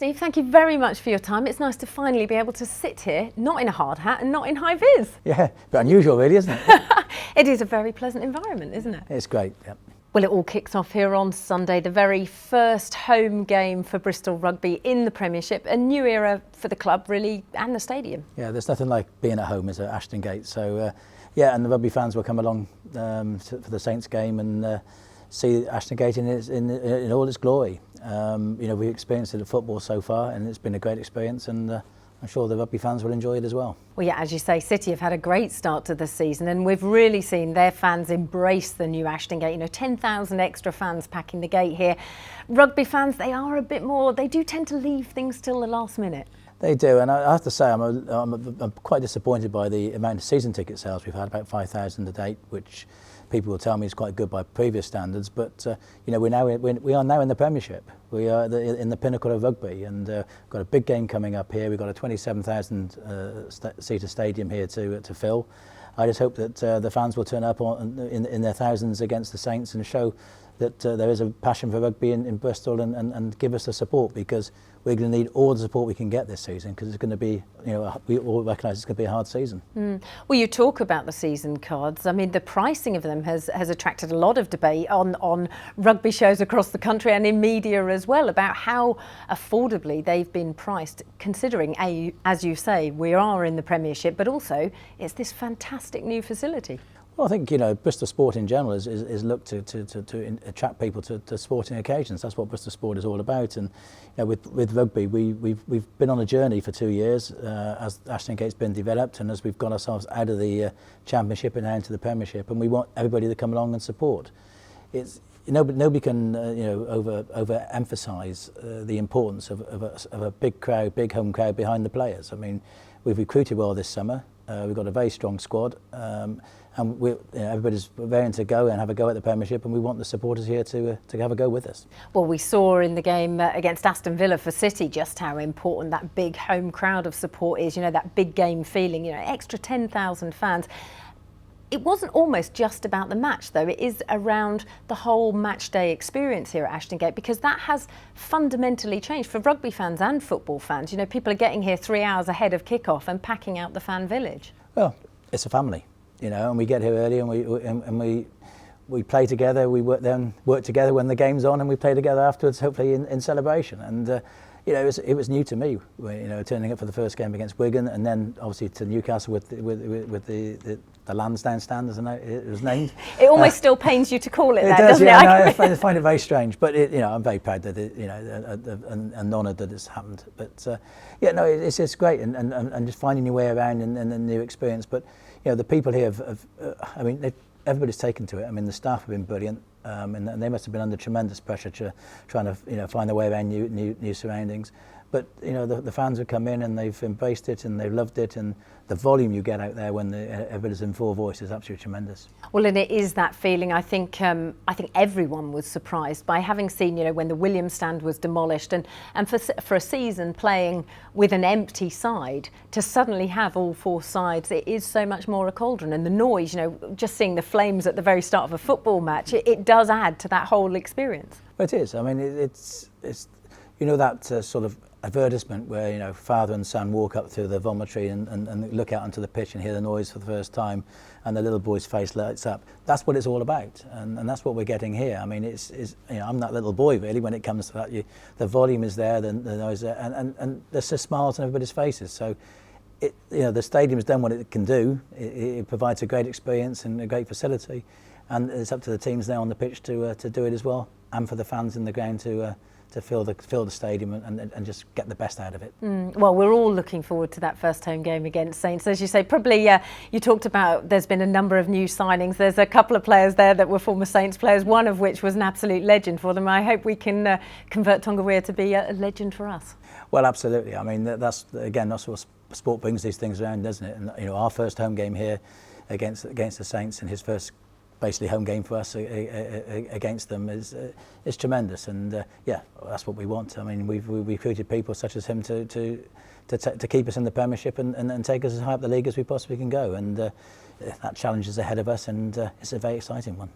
Steve, thank you very much for your time. It's nice to finally be able to sit here, not in a hard hat and not in high vis. Yeah, but unusual really, isn't it? It is a very pleasant environment, isn't it? It's great, yeah. Well, it all kicks off here on Sunday, the very first home game for Bristol Rugby in the Premiership, a new era for the club really and the stadium. Yeah, there's nothing like being at home, is at Ashton Gate. So yeah, and the rugby fans will come along for the Saints game and see Ashton Gate in all its glory. You know, we've experienced it at football so far and it's been a great experience, and I'm sure the rugby fans will enjoy it as well. Well, yeah, as you say, City have had a great start to the season and we've really seen their fans embrace the new Ashton Gate. You know, 10,000 extra fans packing the gate here. Rugby fans, they are a bit more, they do tend to leave things till the last minute. They do, and I have to say I'm quite disappointed by the amount of season ticket sales we've had, about 5,000 to date, which people will tell me is quite good by previous standards. But you know, we are now in the Premiership. We are in the pinnacle of rugby, and we've got a big game coming up here. We've got a 27,000 seater stadium here to fill. I just hope that the fans will turn up in their thousands against the Saints and show that there is a passion for rugby in Bristol, and give us the support, because we're going to need all the support we can get this season, because it's going to be, you know, we all recognise it's going to be a hard season. Well, you talk about the season cards. I mean, the pricing of them has attracted a lot of debate on rugby shows across the country and in media as well, about how affordably they've been priced, considering, as you say, we are in the Premiership, but also it's this fantastic new facility. Well, I think, you know, Bristol Sport in general is looked to attract people to sporting occasions. That's what Bristol Sport is all about. And you know, with rugby, we've been on a journey for 2 years as Ashton Gate's been developed, and as we've got ourselves out of the Championship and now into the Premiership, and we want everybody to come along and support. It's nobody can you know, over-emphasise the importance of a big crowd, big home crowd behind the players. I mean, we've recruited well this summer. We've got a very strong squad, and you know, everybody's raring to go and have a go at the Premiership, and we want the supporters here to have a go with us. Well, we saw in the game against Aston Villa for City just how important that big home crowd of support is. You know, that big game feeling. You know, extra 10,000 fans. It wasn't almost just about the match, though. It is around the whole match day experience here at Ashton Gate, because that has fundamentally changed for rugby fans and football fans. You know, people are getting here 3 hours ahead of kick-off and packing out the fan village. Well, it's a family, you know, and we get here early and we play together. We work together when the game's on, and we play together afterwards, hopefully in celebration. And you know, it was new to me, you know, turning up for the first game against Wigan, and then obviously to Newcastle with the Lansdown stand, as it was named. It almost still pains you to call it that, doesn't it? Yeah, I find it very strange, but you know, I'm very proud that you know, and honoured that it's happened. But yeah, no, it's great, and just finding your way around and a new experience. But you know, the people here I mean, everybody's taken to it. I mean, the staff have been brilliant, and they must have been under tremendous pressure trying to, you know, find their way around new surroundings. But you know, the fans have come in and they've embraced it and they've loved it, and the volume you get out there when everybody's in full voice is absolutely tremendous. Well, and it is that feeling. I think everyone was surprised by having seen, you know, when the Williams stand was demolished, and for a season playing with an empty side, to suddenly have all four sides, it is so much more a cauldron. And the noise, you know, just seeing the flames at the very start of a football match, it does add to that whole experience. It is. I mean, it's you know, that sort of advertisement where, you know, father and son walk up through the vomitory and look out onto the pitch and hear the noise for the first time, and the little boy's face lights up. That's what it's all about, and that's what we're getting here. I mean, it's you know, I'm that little boy really when it comes to that. The volume is there, the noise there, and there's just smiles on everybody's faces. So, you know, the stadium's done what it can do. It provides a great experience and a great facility, and it's up to the teams now on the pitch to do it as well, and for the fans in the ground to fill the stadium and just get the best out of it. Well, we're all looking forward to that first home game against Saints. As you say, probably you talked about there's been a number of new signings. There's a couple of players there that were former Saints players, one of which was an absolute legend for them. I hope we can convert Tonga Weir to be a legend for us. Well, absolutely. I mean, that's what sport brings these things around, doesn't it? And you know, our first home game here against the Saints, and his first basically home game for us against them is tremendous, and yeah, that's what we want. I mean, we've recruited people such as him to keep us in the Premiership and take us as high up the league as we possibly can go, and that challenge is ahead of us, and it's a very exciting one.